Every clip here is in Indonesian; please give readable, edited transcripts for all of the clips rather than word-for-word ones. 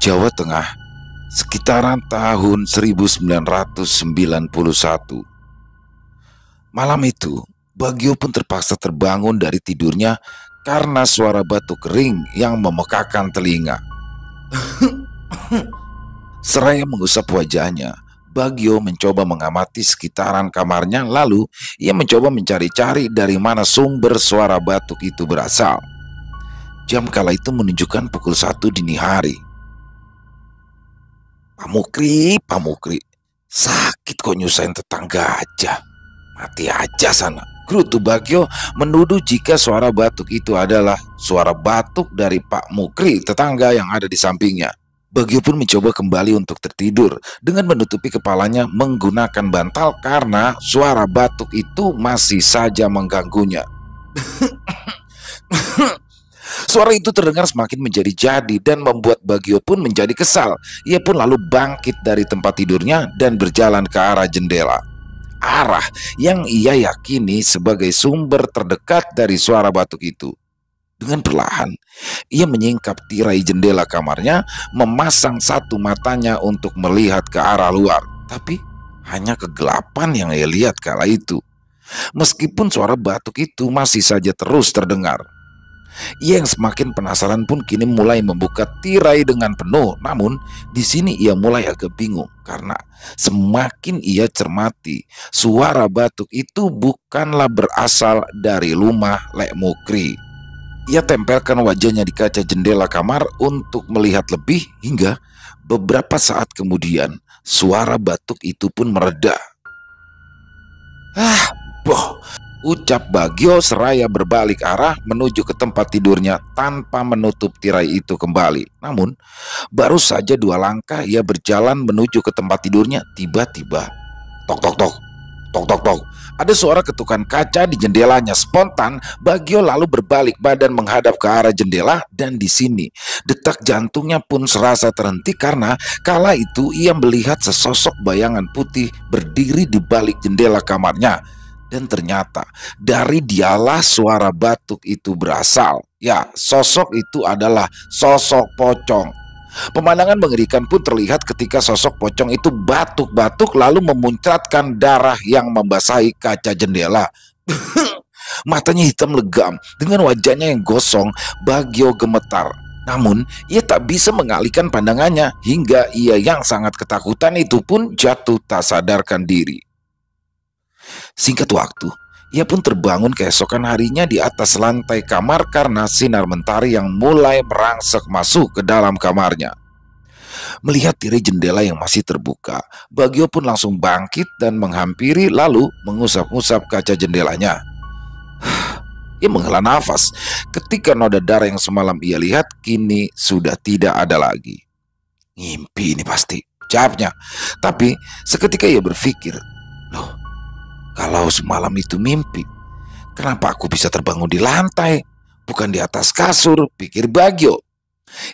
Jawa Tengah, sekitaran tahun 1991. Malam itu, Bagio pun terpaksa terbangun dari tidurnya karena suara batuk kering yang memekakan telinga. Seraya mengusap wajahnya, Bagio mencoba mengamati sekitaran kamarnya, lalu ia mencoba mencari-cari dari mana sumber suara batuk itu berasal. Jam kala itu menunjukkan pukul 1 dini hari. Pamukri, sakit kok nyusahin tetangga aja. Mati aja sana. Gerutu Bagio menuduh jika suara batuk itu adalah suara batuk dari Pak Mukri, tetangga yang ada di sampingnya. Bagio pun mencoba kembali untuk tertidur dengan menutupi kepalanya menggunakan bantal karena suara batuk itu masih saja mengganggunya. Suara itu terdengar semakin menjadi-jadi dan membuat Bagio pun menjadi kesal. Ia pun lalu bangkit dari tempat tidurnya dan berjalan ke arah jendela. Arah yang ia yakini sebagai sumber terdekat dari suara batuk itu. Dengan perlahan, ia menyingkap tirai jendela kamarnya, memasang satu matanya untuk melihat ke arah luar. Tapi hanya kegelapan yang ia lihat kala itu. Meskipun suara batuk itu masih saja terus terdengar. Ia yang semakin penasaran pun kini mulai membuka tirai dengan penuh. Namun di sini ia mulai agak bingung karena semakin ia cermati, suara batuk itu bukanlah berasal dari rumah Lek Mukri. Ia tempelkan wajahnya di kaca jendela kamar untuk melihat lebih, hingga beberapa saat kemudian suara batuk itu pun mereda. Ucap Bagio seraya berbalik arah menuju ke tempat tidurnya tanpa menutup tirai itu kembali. Namun, baru saja 2 langkah ia berjalan menuju ke tempat tidurnya, tiba-tiba tok tok tok, tok tok tok. Ada suara ketukan kaca di jendelanya. Spontan, Bagio lalu berbalik badan menghadap ke arah jendela, dan di sini detak jantungnya pun serasa terhenti karena kala itu ia melihat sesosok bayangan putih berdiri di balik jendela kamarnya. Dan ternyata dari dialah suara batuk itu berasal. Ya, sosok itu adalah sosok pocong. Pemandangan mengerikan pun terlihat ketika sosok pocong itu batuk-batuk lalu memuncratkan darah yang membasahi kaca jendela. Matanya hitam legam, dengan wajahnya yang gosong, Bagio gemetar. Namun ia tak bisa mengalihkan pandangannya hingga ia yang sangat ketakutan itu pun jatuh tak sadarkan diri. Singkat waktu, ia pun terbangun keesokan harinya di atas lantai kamar karena sinar mentari yang mulai merangsek masuk ke dalam kamarnya. Melihat tirai jendela yang masih terbuka, Bagio pun langsung bangkit dan menghampiri lalu mengusap-ngusap kaca jendelanya. Ia menghela nafas ketika noda darah yang semalam ia lihat kini sudah tidak ada lagi. Ngimpi ini pasti, ucapnya. Tapi seketika ia berpikir, loh, kalau semalam itu mimpi, kenapa aku bisa terbangun di lantai, bukan di atas kasur, pikir Bagio.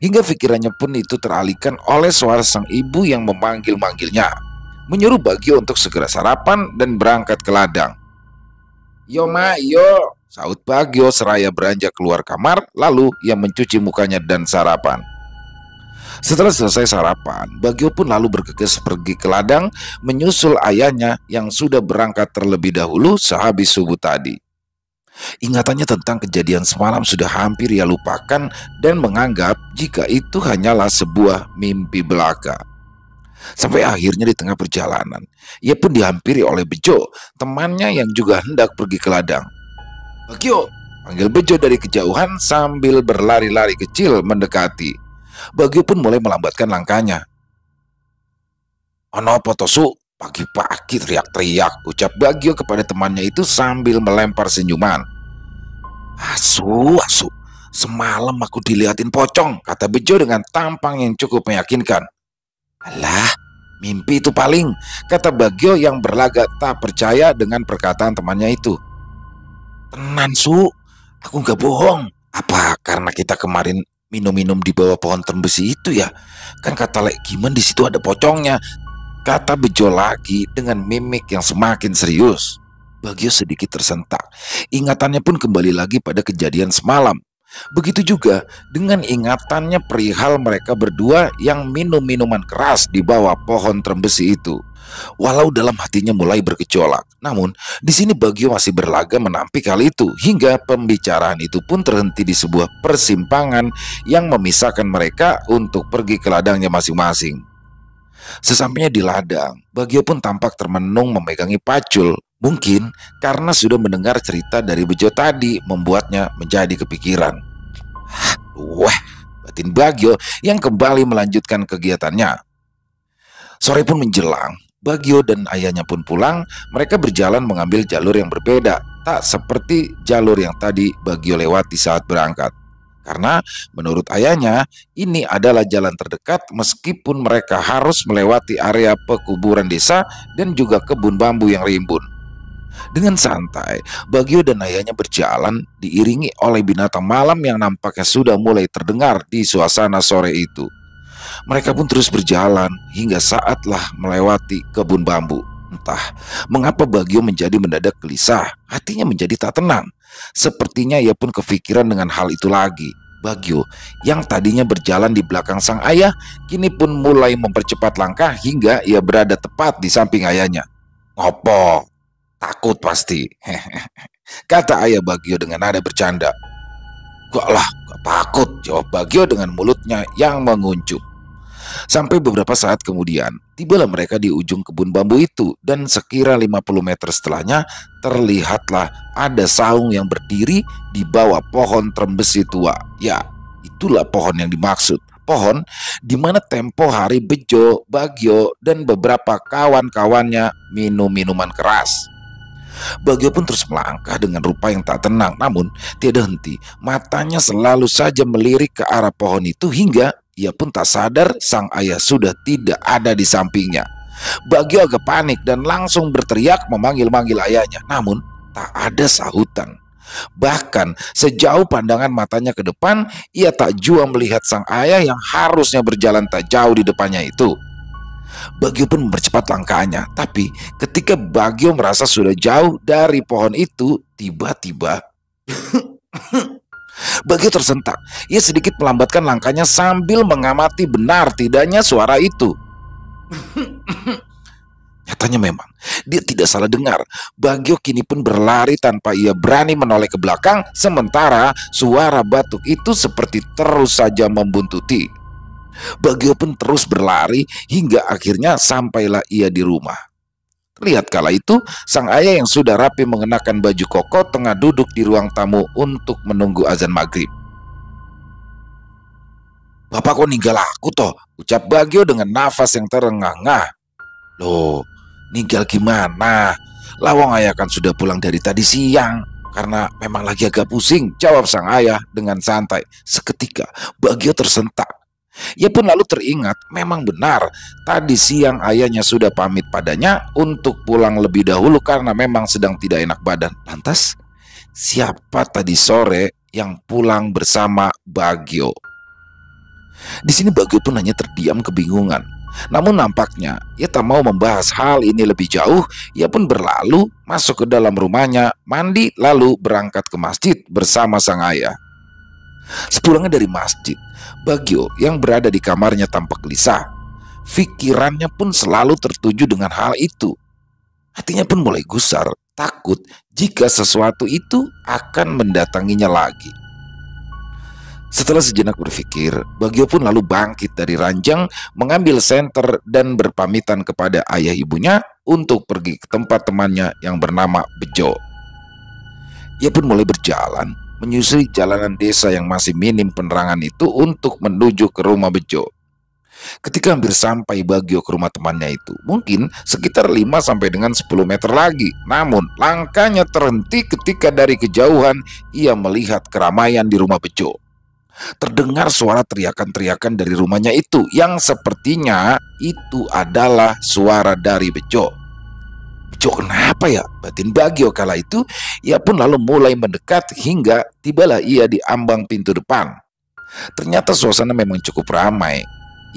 Hingga pikirannya pun itu teralihkan oleh suara sang ibu yang memanggil-manggilnya, menyuruh Bagio untuk segera sarapan dan berangkat ke ladang. Yo ma, yo, saut Bagio seraya beranjak keluar kamar, lalu ia mencuci mukanya dan sarapan. Setelah selesai sarapan, Bagio pun lalu bergegas pergi ke ladang menyusul ayahnya yang sudah berangkat terlebih dahulu sehabis subuh tadi. Ingatannya tentang kejadian semalam sudah hampir ia lupakan dan menganggap jika itu hanyalah sebuah mimpi belaka. Sampai akhirnya di tengah perjalanan, ia pun dihampiri oleh Bejo, temannya yang juga hendak pergi ke ladang. Bagio, panggil Bejo dari kejauhan sambil berlari-lari kecil mendekati. Bagio pun mulai melambatkan langkahnya. Ono potosu, pagi-pagi teriak-teriak, ucap Bagio kepada temannya itu sambil melempar senyuman. Asu, semalam aku dilihatin pocong, kata Bejo dengan tampang yang cukup meyakinkan. Alah, mimpi itu paling, kata Bagio yang berlagak tak percaya dengan perkataan temannya itu. Tenan Su, aku gak bohong. Apa karena kita kemarin minum-minum di bawah pohon tembesi itu ya? Kan kata Lek Gimen di situ ada pocongnya, kata Bejo lagi dengan mimik yang semakin serius. Bagio sedikit tersentak. Ingatannya pun kembali lagi pada kejadian semalam. Begitu juga dengan ingatannya perihal mereka berdua yang minum minuman keras di bawah pohon trembesi itu. Walau dalam hatinya mulai bergejolak, namun di sini Bagio masih berlaga menampik hal itu hingga pembicaraan itu pun terhenti di sebuah persimpangan yang memisahkan mereka untuk pergi ke ladangnya masing-masing. Sesampainya di ladang, Bagio pun tampak termenung memegangi pacul. Mungkin karena sudah mendengar cerita dari Bejo tadi membuatnya menjadi kepikiran. Wah, batin Bagio yang kembali melanjutkan kegiatannya. Sore pun menjelang, Bagio dan ayahnya pun pulang. Mereka berjalan mengambil jalur yang berbeda, tak seperti jalur yang tadi Bagio lewati saat berangkat. Karena menurut ayahnya, ini adalah jalan terdekat meskipun mereka harus melewati area pekuburan desa dan juga kebun bambu yang rimbun. Dengan santai, Bagio dan ayahnya berjalan diiringi oleh binatang malam yang nampaknya sudah mulai terdengar di suasana sore itu. Mereka pun terus berjalan hingga saatlah melewati kebun bambu. Entah mengapa Bagio menjadi mendadak gelisah, hatinya menjadi tak tenang. Sepertinya ia pun kepikiran dengan hal itu lagi. Bagio yang tadinya berjalan di belakang sang ayah, kini pun mulai mempercepat langkah hingga ia berada tepat di samping ayahnya. "Ngopo? Takut pasti," kata ayah Bagio dengan nada bercanda. "Gak lah, gak takut," jawab Bagio dengan mulutnya yang menguncup. Sampai beberapa saat kemudian, tibalah mereka di ujung kebun bambu itu, dan sekira 50 meter setelahnya, terlihatlah ada saung yang berdiri di bawah pohon trembesi tua. Ya, itulah pohon yang dimaksud. Pohon di mana tempo hari Bejo, Bagio, dan beberapa kawan-kawannya minum minuman keras. Bagio pun terus melangkah dengan rupa yang tak tenang, namun tiada henti. Matanya selalu saja melirik ke arah pohon itu hingga ia pun tak sadar sang ayah sudah tidak ada di sampingnya. Bagio agak panik dan langsung berteriak memanggil-manggil ayahnya, namun tak ada sahutan. Bahkan sejauh pandangan matanya ke depan, ia tak jua melihat sang ayah yang harusnya berjalan tak jauh di depannya itu. Bagio pun mempercepat langkahnya, tapi ketika Bagio merasa sudah jauh dari pohon itu, tiba-tiba Bagio tersentak. Ia sedikit melambatkan langkahnya sambil mengamati benar tidaknya suara itu. Nyatanya memang dia tidak salah dengar. Bagio kini pun berlari tanpa ia berani menoleh ke belakang, sementara suara batuk itu seperti terus saja membuntuti. Bagio pun terus berlari hingga akhirnya sampailah ia di rumah. Lihat kala itu, sang ayah yang sudah rapi mengenakan baju koko tengah duduk di ruang tamu untuk menunggu azan maghrib. "Bapak kok ninggal aku toh?" ucap Bagio dengan nafas yang terengah-engah. "Loh, ninggal gimana? Lawang ayah kan sudah pulang dari tadi siang. Karena memang lagi agak pusing," jawab sang ayah dengan santai. Seketika Bagio tersentak. Ia pun lalu teringat, memang benar tadi siang ayahnya sudah pamit padanya untuk pulang lebih dahulu karena memang sedang tidak enak badan. Lantas siapa tadi sore yang pulang bersama Bagio? Di sini Bagio pun hanya terdiam kebingungan. Namun nampaknya ia tak mau membahas hal ini lebih jauh. Ia pun berlalu masuk ke dalam rumahnya, mandi lalu berangkat ke masjid bersama sang ayah. Sepulangnya dari masjid, Bagio yang berada di kamarnya tampak gelisah. Pikirannya pun selalu tertuju dengan hal itu. Hatinya pun mulai gusar, takut jika sesuatu itu akan mendatanginya lagi. Setelah sejenak berpikir, Bagio pun lalu bangkit dari ranjang, mengambil senter dan berpamitan kepada ayah ibunya untuk pergi ke tempat temannya yang bernama Bejo. Ia pun mulai berjalan menyusuri jalanan desa yang masih minim penerangan itu untuk menuju ke rumah Bejo. Ketika hampir sampai Bagio ke rumah temannya itu, mungkin sekitar 5 sampai dengan 10 meter lagi. Namun langkahnya terhenti ketika dari kejauhan ia melihat keramaian di rumah Bejo. Terdengar suara teriakan-teriakan dari rumahnya itu yang sepertinya itu adalah suara dari Bejo. "Bejo kenapa ya?" batin Bagio kala itu. Ia pun lalu mulai mendekat hingga tibalah ia di ambang pintu depan. Ternyata suasana memang cukup ramai.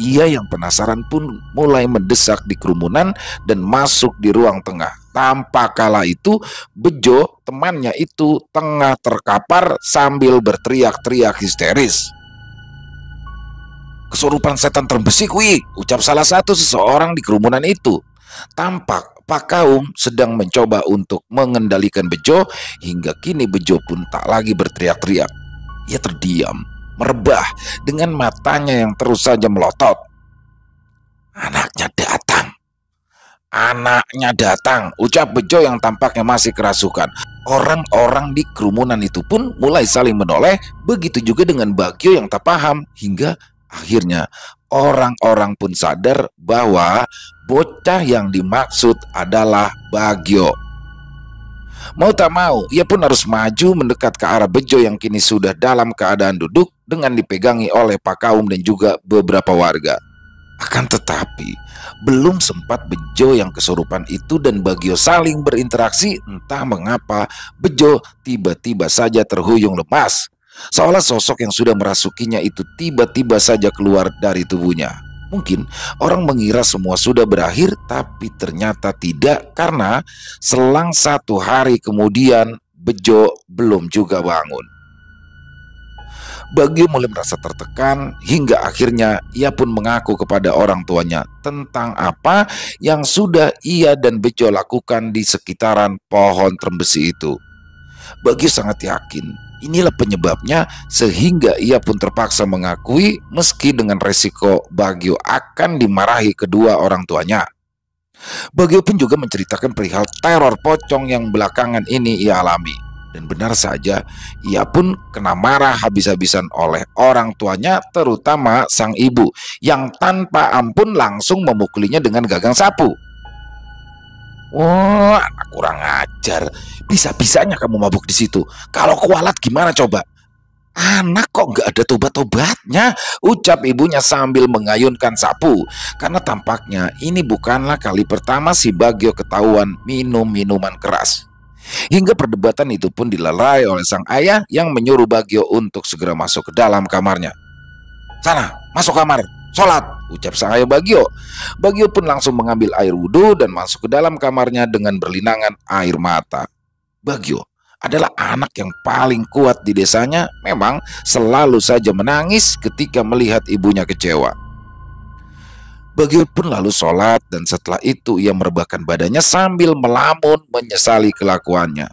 Ia yang penasaran pun mulai mendesak di kerumunan dan masuk di ruang tengah. Tanpa kala itu, Bejo, temannya itu, tengah terkapar sambil berteriak-teriak histeris. "Kesurupan setan terbesik, wi," ucap salah satu seseorang di kerumunan itu. Tampak Pak Kaum sedang mencoba untuk mengendalikan Bejo, hingga kini Bejo pun tak lagi berteriak-teriak. Ia terdiam, merebah dengan matanya yang terus saja melotot. "Anaknya datang. Anaknya datang," ucap Bejo yang tampaknya masih kerasukan. Orang-orang di kerumunan itu pun mulai saling menoleh, begitu juga dengan Bagio yang tak paham, hingga akhirnya orang-orang pun sadar bahwa bocah yang dimaksud adalah Bagio. Mau tak mau, ia pun harus maju mendekat ke arah Bejo yang kini sudah dalam keadaan duduk dengan dipegangi oleh Pak Kaum dan juga beberapa warga. Akan tetapi, belum sempat Bejo yang kesurupan itu dan Bagio saling berinteraksi, entah mengapa Bejo tiba-tiba saja terhuyung lemas, seolah sosok yang sudah merasukinya itu tiba-tiba saja keluar dari tubuhnya. Mungkin orang mengira semua sudah berakhir, tapi ternyata tidak, karena selang 1 hari kemudian Bejo belum juga bangun. Bagio mulai merasa tertekan, hingga akhirnya ia pun mengaku kepada orang tuanya tentang apa yang sudah ia dan Bejo lakukan di sekitaran pohon trembesi itu. Bagio sangat yakin inilah penyebabnya, sehingga ia pun terpaksa mengakui meski dengan resiko Bagio akan dimarahi kedua orang tuanya. Bagio pun juga menceritakan perihal teror pocong yang belakangan ini ia alami. Dan benar saja, ia pun kena marah habis-habisan oleh orang tuanya, terutama sang ibu yang tanpa ampun langsung memukulinya dengan gagang sapu. "Wah, anak kurang ajar. Bisa-bisanya kamu mabuk di situ. Kalau kualat gimana coba? Anak kok nggak ada tobat-tobatnya," ucap ibunya sambil mengayunkan sapu. Karena tampaknya ini bukanlah kali pertama si Bagio ketahuan minum minuman keras. Hingga perdebatan itu pun dilerai oleh sang ayah yang menyuruh Bagio untuk segera masuk ke dalam kamarnya. "Sana, masuk kamar, sholat," ucap sang ayah Bagio. Bagio pun langsung mengambil air wudhu dan masuk ke dalam kamarnya dengan berlinangan air mata. Bagio adalah anak yang paling kuat di desanya, memang selalu saja menangis ketika melihat ibunya kecewa. Bagio pun lalu sholat, dan setelah itu ia merebahkan badannya sambil melamun menyesali kelakuannya.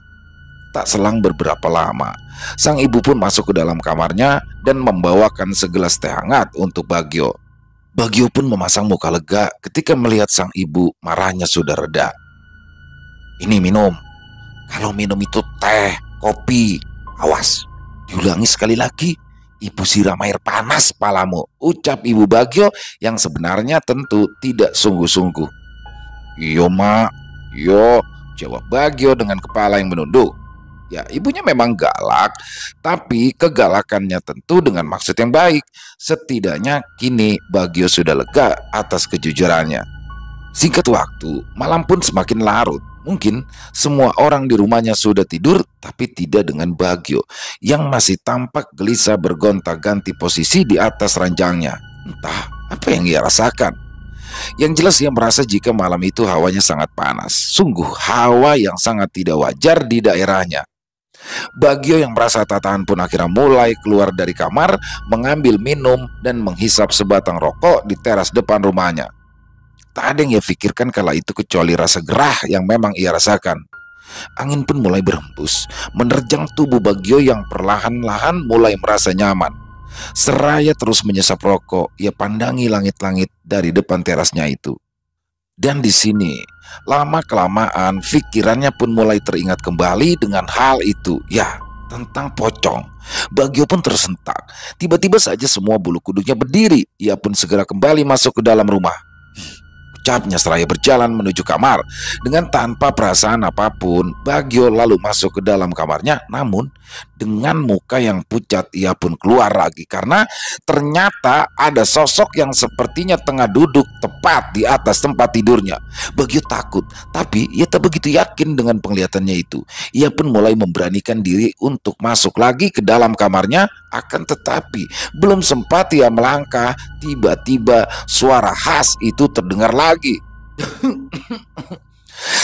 Tak selang beberapa lama, sang ibu pun masuk ke dalam kamarnya dan membawakan segelas teh hangat untuk Bagio. Bagio pun memasang muka lega ketika melihat sang ibu marahnya sudah reda. "Ini minum. Kalau minum itu teh, kopi, awas, diulangi sekali lagi, ibu siram air panas palamu," ucap ibu Bagio yang sebenarnya tentu tidak sungguh-sungguh. "Iyo mak, yo," jawab Bagio dengan kepala yang menunduk. Ya, ibunya memang galak, tapi kegalakannya tentu dengan maksud yang baik. Setidaknya kini Bagio sudah lega atas kejujurannya. Singkat waktu, malam pun semakin larut. Mungkin semua orang di rumahnya sudah tidur, tapi tidak dengan Bagio yang masih tampak gelisah bergonta-ganti posisi di atas ranjangnya. Entah apa yang ia rasakan. Yang jelas ia merasa jika malam itu hawanya sangat panas. Sungguh hawa yang sangat tidak wajar di daerahnya. Bagio yang merasa tak tahan pun akhirnya mulai keluar dari kamar, mengambil minum dan menghisap sebatang rokok di teras depan rumahnya. Tak ada yang ia pikirkan kala itu kecuali rasa gerah yang memang ia rasakan. Angin pun mulai berhembus, menerjang tubuh Bagio yang perlahan-lahan mulai merasa nyaman. Seraya terus menyesap rokok, ia pandangi langit-langit dari depan terasnya itu. Dan di sini, lama-kelamaan pikirannya pun mulai teringat kembali dengan hal itu. Ya, tentang pocong. Bagio pun tersentak. Tiba-tiba saja semua bulu kuduknya berdiri. Ia pun segera kembali masuk ke dalam rumah, ucapnya seraya berjalan menuju kamar. Dengan tanpa perasaan apapun, Bagio lalu masuk ke dalam kamarnya. Namun dengan muka yang pucat ia pun keluar lagi, karena ternyata ada sosok yang sepertinya tengah duduk tepat di atas tempat tidurnya. Bagio takut, tapi ia tak begitu yakin dengan penglihatannya itu. Ia pun mulai memberanikan diri untuk masuk lagi ke dalam kamarnya. Akan tetapi belum sempat ia melangkah, tiba-tiba suara khas itu terdengar lagi.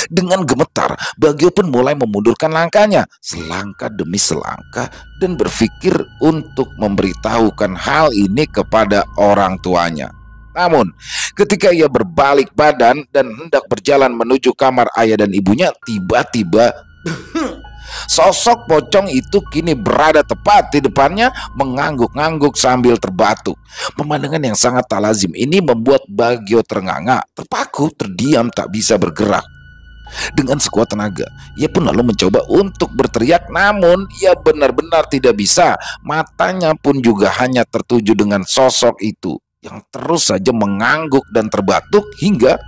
Dengan gemetar, Bagio pun mulai memundurkan langkahnya, selangkah demi selangkah, dan berpikir untuk memberitahukan hal ini kepada orang tuanya. Namun, ketika ia berbalik badan dan hendak berjalan menuju kamar ayah dan ibunya, tiba-tiba sosok pocong itu kini berada tepat di depannya, mengangguk-angguk sambil terbatuk. Pemandangan yang sangat tak lazim ini membuat Bagio ternganga, terpaku, terdiam, tak bisa bergerak. Dengan sekuat tenaga, ia pun lalu mencoba untuk berteriak, namun ia benar-benar tidak bisa. Matanya pun juga hanya tertuju dengan sosok itu yang terus saja mengangguk dan terbatuk, hingga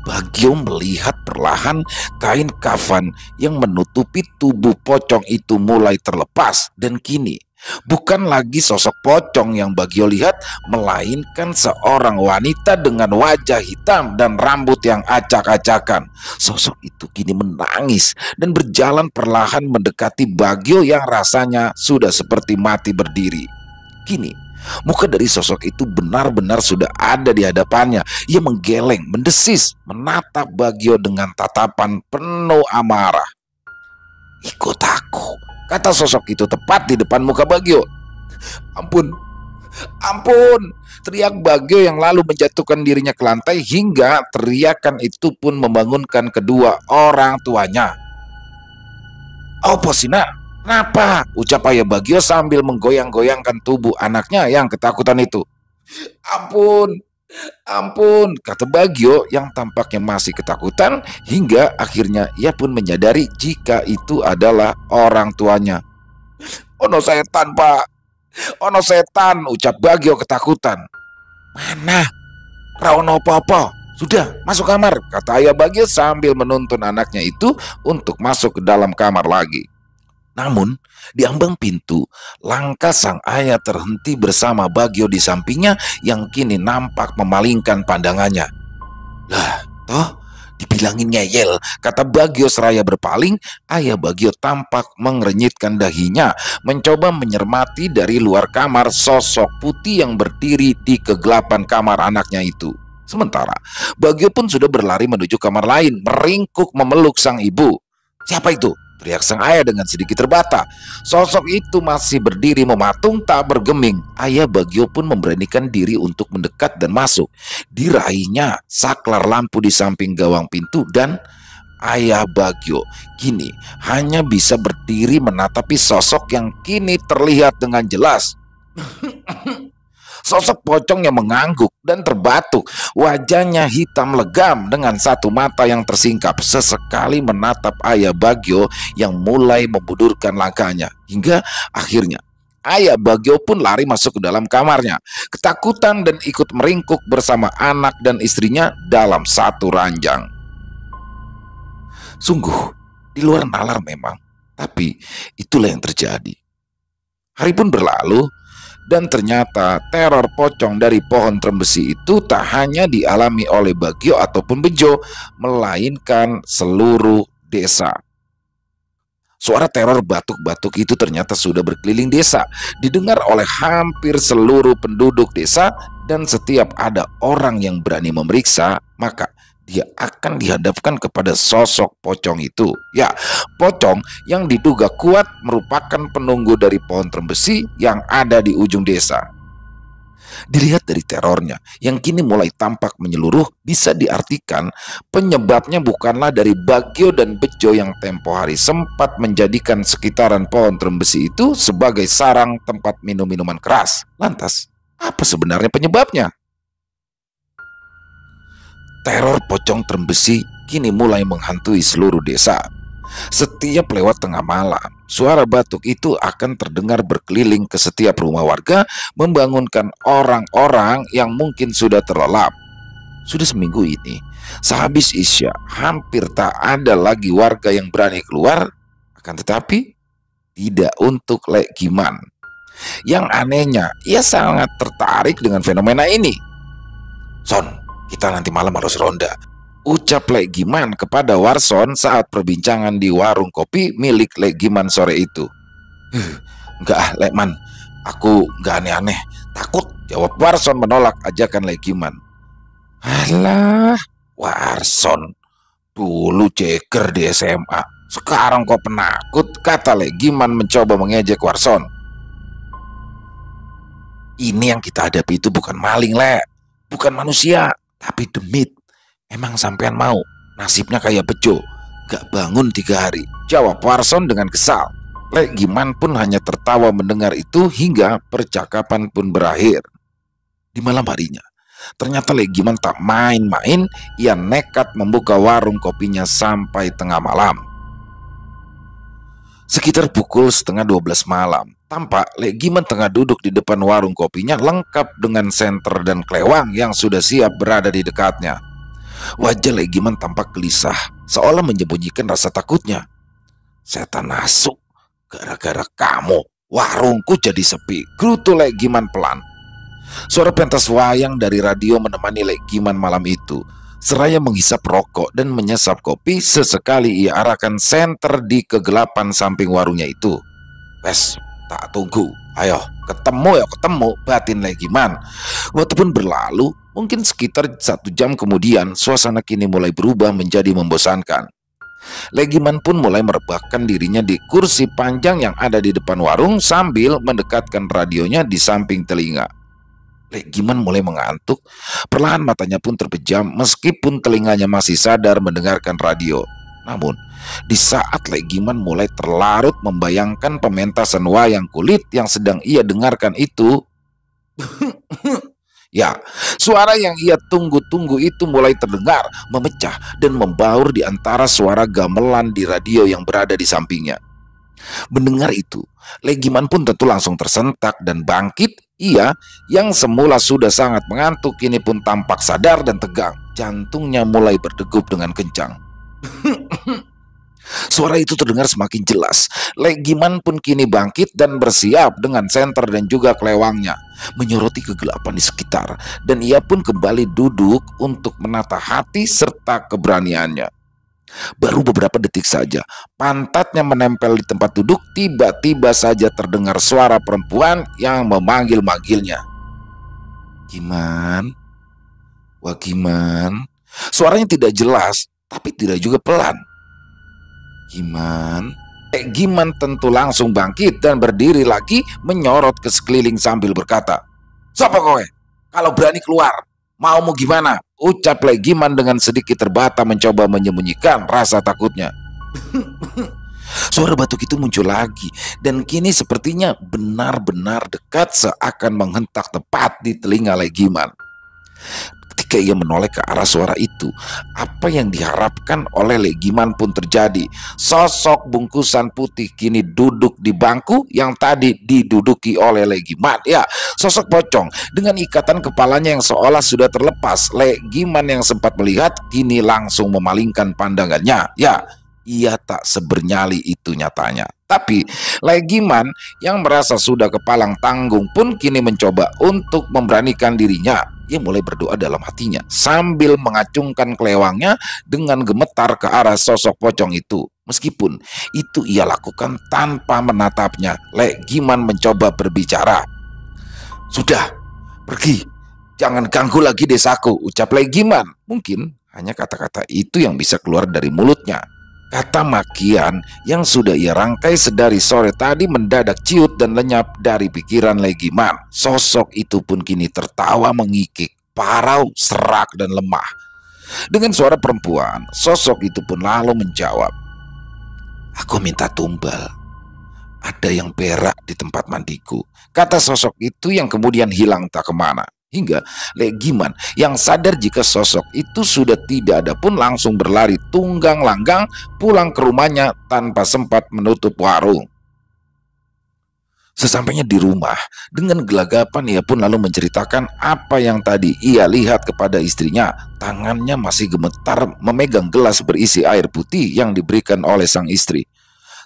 Bagio melihat perlahan kain kafan yang menutupi tubuh pocong itu mulai terlepas, dan kini bukan lagi sosok pocong yang Bagio lihat, melainkan seorang wanita dengan wajah hitam dan rambut yang acak-acakan. Sosok itu kini menangis dan berjalan perlahan mendekati Bagio yang rasanya sudah seperti mati berdiri. Kini muka dari sosok itu benar-benar sudah ada di hadapannya. Ia menggeleng, mendesis, menatap Bagio dengan tatapan penuh amarah. "Ikut aku," kata sosok itu tepat di depan muka Bagio. "Ampun, ampun!" teriak Bagio yang lalu menjatuhkan dirinya ke lantai, hingga teriakan itu pun membangunkan kedua orang tuanya. "Opo sih, Nak? Kenapa?" ucap ayah Bagio sambil menggoyang-goyangkan tubuh anaknya yang ketakutan itu. "Ampun, ampun," kata Bagio yang tampaknya masih ketakutan, hingga akhirnya ia pun menyadari jika itu adalah orang tuanya. "Ono setan, Pak. Ono setan," ucap Bagio ketakutan. "Mana? Ra ono apa-apa. Sudah, masuk kamar," kata ayah Bagio sambil menuntun anaknya itu untuk masuk ke dalam kamar lagi. Namun, di ambang pintu, langkah sang ayah terhenti bersama Bagio di sampingnya yang kini nampak memalingkan pandangannya. "Lah, toh dibilangin ngeyel," kata Bagio seraya berpaling. Ayah Bagio tampak mengerenyitkan dahinya, mencoba menyermati dari luar kamar sosok putih yang berdiri di kegelapan kamar anaknya itu. Sementara Bagio pun sudah berlari menuju kamar lain, meringkuk memeluk sang ibu. "Siapa itu?" teriak sang ayah dengan sedikit terbata. Sosok itu masih berdiri mematung tak bergeming. Ayah Bagio pun memberanikan diri untuk mendekat dan masuk. Diraihnya saklar lampu di samping gawang pintu, dan ayah Bagio kini hanya bisa berdiri menatapi sosok yang kini terlihat dengan jelas. Sosok pocong yang mengangguk dan terbatuk, wajahnya hitam legam dengan satu mata yang tersingkap, sesekali menatap ayah Bagio yang mulai membudurkan langkahnya, hingga akhirnya ayah Bagio pun lari masuk ke dalam kamarnya, ketakutan dan ikut meringkuk bersama anak dan istrinya dalam satu ranjang. Sungguh di luar nalar memang, tapi itulah yang terjadi. Hari pun berlalu, dan ternyata teror pocong dari pohon trembesi itu tak hanya dialami oleh Bagio ataupun Bejo, melainkan seluruh desa. Suara teror batuk-batuk itu ternyata sudah berkeliling desa, didengar oleh hampir seluruh penduduk desa, dan setiap ada orang yang berani memeriksa, maka dia akan dihadapkan kepada sosok pocong itu. Ya, pocong yang diduga kuat merupakan penunggu dari pohon trembesi yang ada di ujung desa. Dilihat dari terornya yang kini mulai tampak menyeluruh, bisa diartikan penyebabnya bukanlah dari Bagio dan Bejo yang tempo hari sempat menjadikan sekitaran pohon trembesi itu sebagai sarang tempat minum minuman keras. Lantas, apa sebenarnya penyebabnya? Teror pocong trembesi kini mulai menghantui seluruh desa. Setiap lewat tengah malam, suara batuk itu akan terdengar berkeliling ke setiap rumah warga, membangunkan orang-orang yang mungkin sudah terlelap. Sudah seminggu ini, sehabis Isya, hampir tak ada lagi warga yang berani keluar. Akan tetapi, tidak untuk Lek Giman. Yang anehnya, ia sangat tertarik dengan fenomena ini. "Son, kita nanti malam harus ronda," ucap Lek Giman kepada Warson saat perbincangan di warung kopi milik Lek Giman sore itu. "Enggak, Lekman, aku enggak aneh-aneh, takut," jawab Warson menolak ajakan Lek Giman. "Alah, Warson, Dulu ceker di SMA, sekarang kok penakut, kata Legiman mencoba mengejek Warson. Ini yang kita hadapi itu bukan maling, Le. Bukan manusia, tapi demit. Emang sampean mau? Nasibnya kayak bejo, gak bangun 3 hari, jawab Warson dengan kesal. Legiman pun hanya tertawa mendengar itu hingga percakapan pun berakhir. Di malam harinya, ternyata Legiman tak main-main, ia nekat membuka warung kopinya sampai tengah malam. Sekitar pukul setengah 12 malam, tampak Legiman tengah duduk di depan warung kopinya lengkap dengan senter dan klewang yang sudah siap berada di dekatnya. Wajah Legiman tampak gelisah, seolah menyembunyikan rasa takutnya. Setan masuk, gara-gara kamu, warungku jadi sepi, gerutu Legiman pelan. Suara pentas wayang dari radio menemani Legiman malam itu. Seraya menghisap rokok dan menyesap kopi, sesekali ia arahkan senter di kegelapan samping warungnya itu. Wes, tak tunggu, ayo ketemu ya ketemu, batin Legiman. Waktu pun berlalu, mungkin sekitar 1 jam kemudian suasana kini mulai berubah menjadi membosankan. Legiman pun mulai merebahkan dirinya di kursi panjang yang ada di depan warung sambil mendekatkan radionya di samping telinga. Legiman mulai mengantuk, perlahan matanya pun terpejam meskipun telinganya masih sadar mendengarkan radio. Namun, di saat Legiman mulai terlarut membayangkan pementasan wayang kulit yang sedang ia dengarkan itu, ya, suara yang ia tunggu-tunggu itu mulai terdengar, memecah dan membaur di antara suara gamelan di radio yang berada di sampingnya. Mendengar itu, Legiman pun tentu langsung tersentak dan bangkit. Ia yang semula sudah sangat mengantuk kini pun tampak sadar dan tegang. Jantungnya mulai berdegup dengan kencang. Suara itu terdengar semakin jelas. Legiman pun kini bangkit dan bersiap dengan senter dan juga klewangnya, menyoroti kegelapan di sekitar. Dan ia pun kembali duduk untuk menata hati serta keberaniannya. Baru beberapa detik saja, pantatnya menempel di tempat duduk, tiba-tiba saja terdengar suara perempuan yang memanggil-manggilnya. Giman, wah Giman. Suaranya tidak jelas, tapi tidak juga pelan. Giman. Giman tentu langsung bangkit dan berdiri lagi menyorot ke sekeliling sambil berkata, "Siapa kowe? Kalau berani keluar, mau gimana?" Ucap Legiman dengan sedikit terbata mencoba menyembunyikan rasa takutnya. Suara batuk itu muncul lagi dan kini sepertinya benar-benar dekat, seakan menghentak tepat di telinga Legiman. Ketika ia menoleh ke arah suara itu, apa yang diharapkan oleh Legiman pun terjadi. Sosok bungkusan putih kini duduk di bangku yang tadi diduduki oleh Legiman. Ya, sosok pocong dengan ikatan kepalanya yang seolah sudah terlepas. Legiman yang sempat melihat kini langsung memalingkan pandangannya. Ya, ia tak sebernyali itu nyatanya. Tapi Legiman yang merasa sudah kepalang tanggung pun kini mencoba untuk memberanikan dirinya. Ia mulai berdoa dalam hatinya sambil mengacungkan kelewangnya dengan gemetar ke arah sosok pocong itu. Meskipun itu ia lakukan tanpa menatapnya, Legiman mencoba berbicara. "Sudah, pergi. Jangan ganggu lagi desaku," ucap Legiman. Mungkin hanya kata-kata itu yang bisa keluar dari mulutnya. Kata makian yang sudah ia rangkai sedari sore tadi mendadak ciut dan lenyap dari pikiran Legiman. Sosok itu pun kini tertawa mengikik, parau, serak dan lemah. Dengan suara perempuan, sosok itu pun lalu menjawab, "Aku minta tumbal. Ada yang berak di tempat mandiku," kata sosok itu yang kemudian hilang tak kemana. Hingga Legiman yang sadar jika sosok itu sudah tidak ada pun langsung berlari tunggang langgang pulang ke rumahnya tanpa sempat menutup warung. Sesampainya di rumah, dengan gelagapan ia pun lalu menceritakan apa yang tadi ia lihat kepada istrinya. Tangannya masih gemetar memegang gelas berisi air putih yang diberikan oleh sang istri.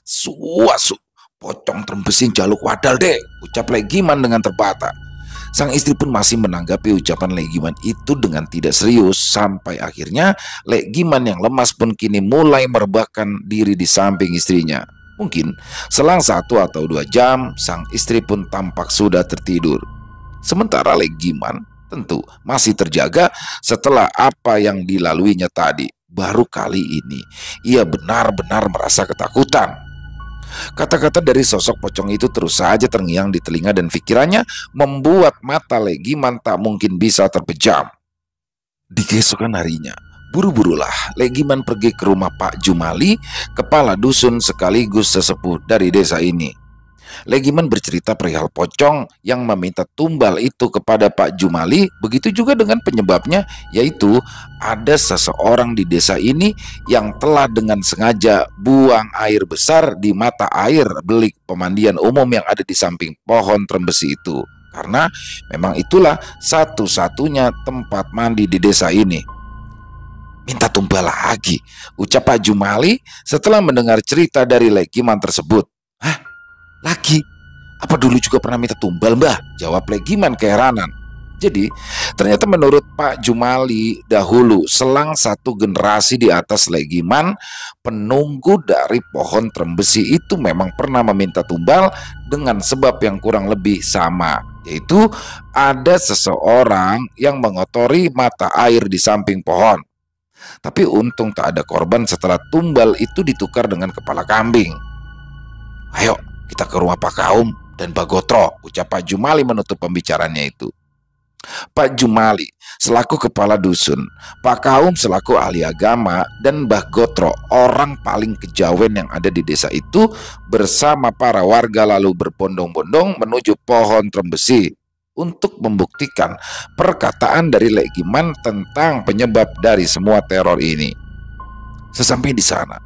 "Suasu, pocong trembesin jaluk wadal deh," ucap Legiman dengan terbata. Sang istri pun masih menanggapi ucapan Legiman itu dengan tidak serius. Sampai akhirnya Legiman yang lemas pun kini mulai merebahkan diri di samping istrinya. Mungkin selang 1 atau 2 jam sang istri pun tampak sudah tertidur. Sementara Legiman tentu masih terjaga setelah apa yang dilaluinya tadi. baru kali ini ia benar-benar merasa ketakutan. Kata-kata dari sosok pocong itu terus saja terngiang di telinga dan pikirannya membuat mata Legiman tak mungkin bisa terpejam. Di keesokan harinya, buru-burulah Legiman pergi ke rumah Pak Jumali, kepala dusun sekaligus sesepuh dari desa ini. Legiman bercerita perihal pocong yang meminta tumbal itu kepada Pak Jumali. Begitu juga dengan penyebabnya, yaitu ada seseorang di desa ini yang telah dengan sengaja buang air besar di mata air belik pemandian umum yang ada di samping pohon trembesi itu. Karena memang itulah satu-satunya tempat mandi di desa ini. Minta tumbal lagi, ucap Pak Jumali setelah mendengar cerita dari Legiman tersebut. Hah? Lagi? Apa dulu juga pernah minta tumbal, Mbah? Jawab Legiman keheranan. Jadi, ternyata menurut Pak Jumali dahulu, selang satu generasi di atas Legiman, penunggu dari pohon trembesi itu memang pernah meminta tumbal dengan sebab yang kurang lebih sama, yaitu ada seseorang yang mengotori mata air di samping pohon. Tapi untung tak ada korban setelah tumbal itu ditukar dengan kepala kambing. Ayo, kita ke rumah Pak Kaum dan Pak Gotro, ucap Pak Jumali menutup pembicaraannya itu. Pak Jumali selaku kepala dusun, Pak Kaum selaku ahli agama, dan Mbah Gotro orang paling kejawen yang ada di desa itu bersama para warga lalu berbondong-bondong menuju pohon trembesi untuk membuktikan perkataan dari Legiman tentang penyebab dari semua teror ini. Sesampai di sana,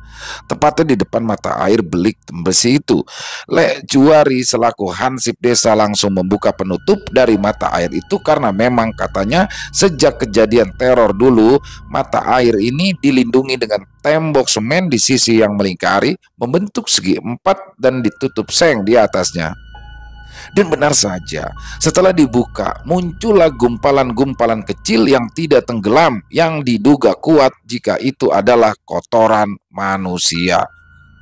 tepatnya di depan mata air belik trembesi itu, Lek Juari selaku hansip desa langsung membuka penutup dari mata air itu karena memang katanya sejak kejadian teror dulu, mata air ini dilindungi dengan tembok semen di sisi yang melingkari membentuk segi empat dan ditutup seng di atasnya. Dan benar saja, setelah dibuka, muncullah gumpalan-gumpalan kecil yang tidak tenggelam yang diduga kuat jika itu adalah kotoran manusia.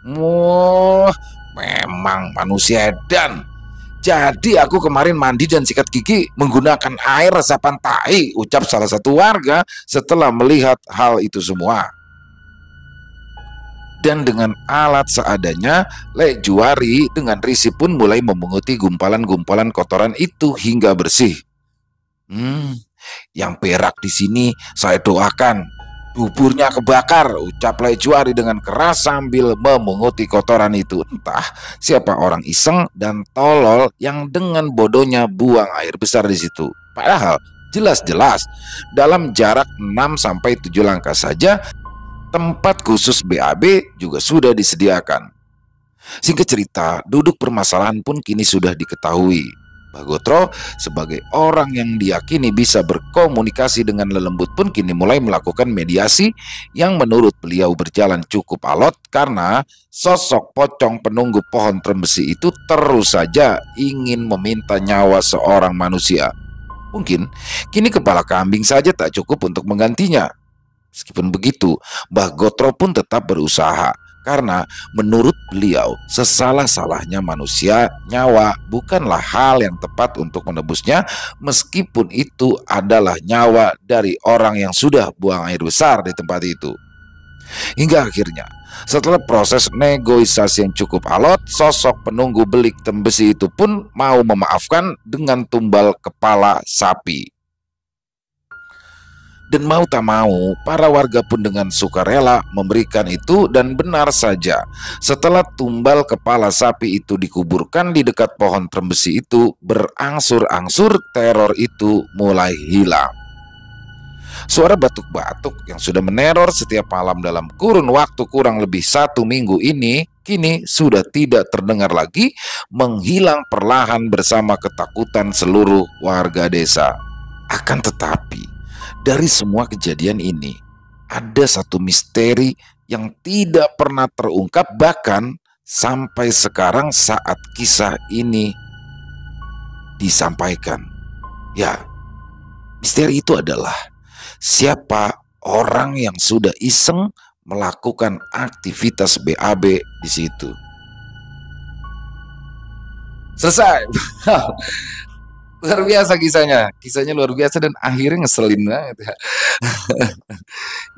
Wah, memang manusia edan. Jadi aku kemarin mandi dan sikat gigi menggunakan air resapan tai, ucap salah satu warga setelah melihat hal itu semua. Dan dengan alat seadanya, Lek Juari dengan risih pun mulai memunguti gumpalan-gumpalan kotoran itu hingga bersih. Yang perak di sini saya doakan buburnya kebakar, ucap Lek Juari dengan keras sambil memunguti kotoran itu. Entah siapa orang iseng dan tolol yang dengan bodohnya buang air besar di situ. Padahal jelas-jelas dalam jarak 6-7 langkah saja tempat khusus BAB juga sudah disediakan. Singkat cerita, duduk permasalahan pun kini sudah diketahui. Mbah Gotro sebagai orang yang diyakini bisa berkomunikasi dengan lelembut pun kini mulai melakukan mediasi yang menurut beliau berjalan cukup alot karena sosok pocong penunggu pohon trembesi itu terus saja ingin meminta nyawa seorang manusia. Mungkin kini kepala kambing saja tak cukup untuk menggantinya. Meskipun begitu, Mbah Gotro pun tetap berusaha karena menurut beliau sesalah-salahnya manusia, nyawa bukanlah hal yang tepat untuk menebusnya meskipun itu adalah nyawa dari orang yang sudah buang air besar di tempat itu. Hingga akhirnya, setelah proses negosiasi yang cukup alot, sosok penunggu belik trembesi itu pun mau memaafkan dengan tumbal kepala sapi. Dan mau tak mau, para warga pun dengan sukarela memberikan itu dan benar saja. Setelah tumbal kepala sapi itu dikuburkan di dekat pohon trembesi itu, berangsur-angsur teror itu mulai hilang. Suara batuk-batuk yang sudah meneror setiap malam dalam kurun waktu kurang lebih 1 minggu ini, kini sudah tidak terdengar lagi, menghilang perlahan bersama ketakutan seluruh warga desa. Akan tetapi, dari semua kejadian ini, ada satu misteri yang tidak pernah terungkap bahkan sampai sekarang saat kisah ini disampaikan. Ya, misteri itu adalah siapa orang yang sudah iseng melakukan aktivitas BAB di situ. Selesai. Luar biasa kisahnya luar biasa dan akhirnya ngeselin banget ya.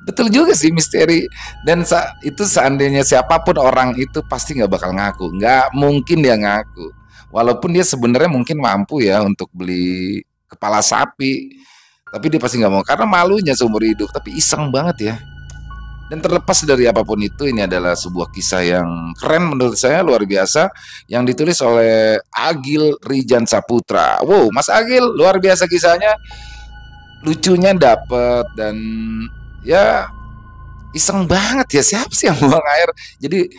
Betul juga sih misteri dan itu seandainya siapapun orang itu pasti nggak bakal ngaku, nggak mungkin dia ngaku. Walaupun dia sebenarnya mungkin mampu ya untuk beli kepala sapi, tapi dia pasti nggak mau karena malunya seumur hidup. Tapi iseng banget ya. Dan terlepas dari apapun itu, ini adalah sebuah kisah yang keren menurut saya, luar biasa, yang ditulis oleh Agil Rijan Saputra. Wow, Mas Agil, luar biasa kisahnya, lucunya dapet dan ya iseng banget ya, siapa sih yang buang air? Jadi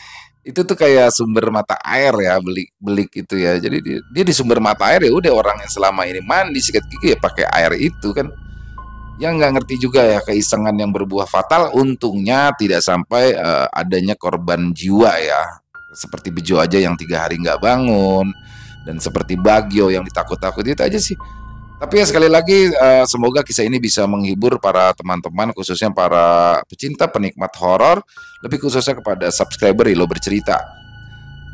itu tuh kayak sumber mata air ya, belik itu ya. Jadi dia di sumber mata air ya udah, orang yang selama ini mandi sikat gigi ya pakai air itu kan. Yang nggak ngerti juga ya, keisengan yang berbuah fatal. Untungnya tidak sampai adanya korban jiwa ya, seperti Bejo aja yang 3 hari nggak bangun, dan seperti Bagio yang ditakut-takuti, itu aja sih. Tapi ya sekali lagi semoga kisah ini bisa menghibur para teman-teman, khususnya para pecinta penikmat horor, lebih khususnya kepada subscriber Ilo Bercerita.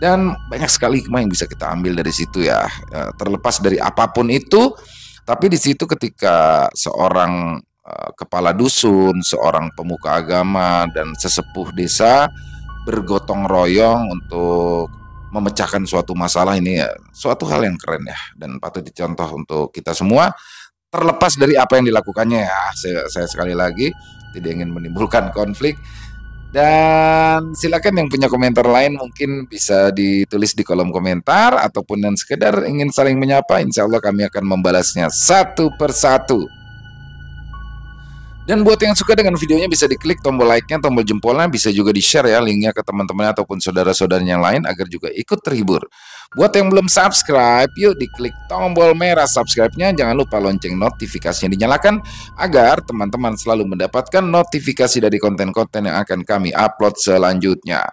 Dan banyak sekali hikmah yang bisa kita ambil dari situ ya, terlepas dari apapun itu. Tapi di situ ketika seorang kepala dusun, seorang pemuka agama, dan sesepuh desa bergotong royong untuk memecahkan suatu masalah, ini ya suatu hal yang keren ya, dan patut dicontoh untuk kita semua, terlepas dari apa yang dilakukannya ya. Saya sekali lagi tidak ingin menimbulkan konflik. Dan silakan yang punya komentar lain mungkin bisa ditulis di kolom komentar, ataupun yang sekedar ingin saling menyapa, insya Allah kami akan membalasnya satu persatu. Dan buat yang suka dengan videonya bisa diklik tombol like-nya, tombol jempolnya, bisa juga di-share ya linknya ke teman-teman ataupun saudara-saudaranya yang lain agar juga ikut terhibur. Buat yang belum subscribe, yuk diklik tombol merah subscribe-nya, jangan lupa lonceng notifikasinya dinyalakan agar teman-teman selalu mendapatkan notifikasi dari konten-konten yang akan kami upload selanjutnya.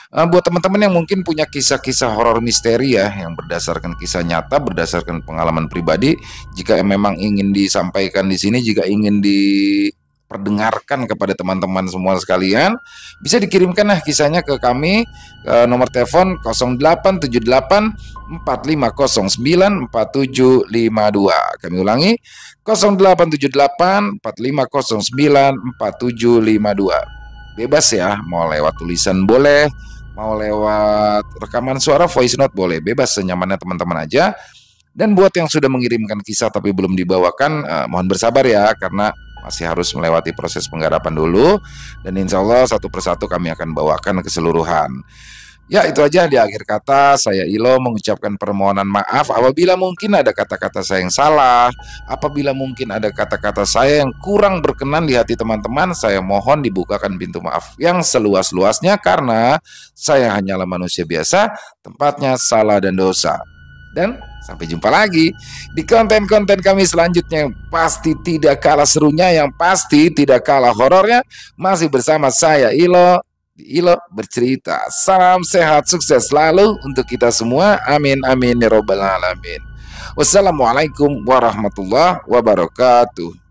Buat teman-teman yang mungkin punya kisah-kisah horor misteri ya, yang berdasarkan kisah nyata, berdasarkan pengalaman pribadi, jika memang ingin disampaikan di sini, jika ingin diperdengarkan kepada teman-teman semua sekalian, bisa dikirimkan lah kisahnya ke kami, ke nomor telepon 0878 4509 4752. Kami ulangi, 0878 4509 4752. Bebas ya, mau lewat tulisan boleh, mau lewat rekaman suara voice note boleh, bebas senyamannya teman-teman aja. Dan buat yang sudah mengirimkan kisah tapi belum dibawakan, mohon bersabar ya, karena masih harus melewati proses penggarapan dulu, dan insya Allah satu persatu kami akan bawakan keseluruhan. Ya, itu aja. Di akhir kata, saya Ilo mengucapkan permohonan maaf apabila mungkin ada kata-kata saya yang salah, apabila mungkin ada kata-kata saya yang kurang berkenan di hati teman-teman. Saya mohon dibukakan pintu maaf yang seluas-luasnya, karena saya hanyalah manusia biasa, tempatnya salah dan dosa. Dan sampai jumpa lagi di konten-konten kami selanjutnya yang pasti tidak kalah serunya, yang pasti tidak kalah horornya, masih bersama saya Ilo Bercerita. Salam sehat, sukses selalu untuk kita semua. Amin, amin, ya robbal alamin. Wassalamualaikum warahmatullahi wabarakatuh.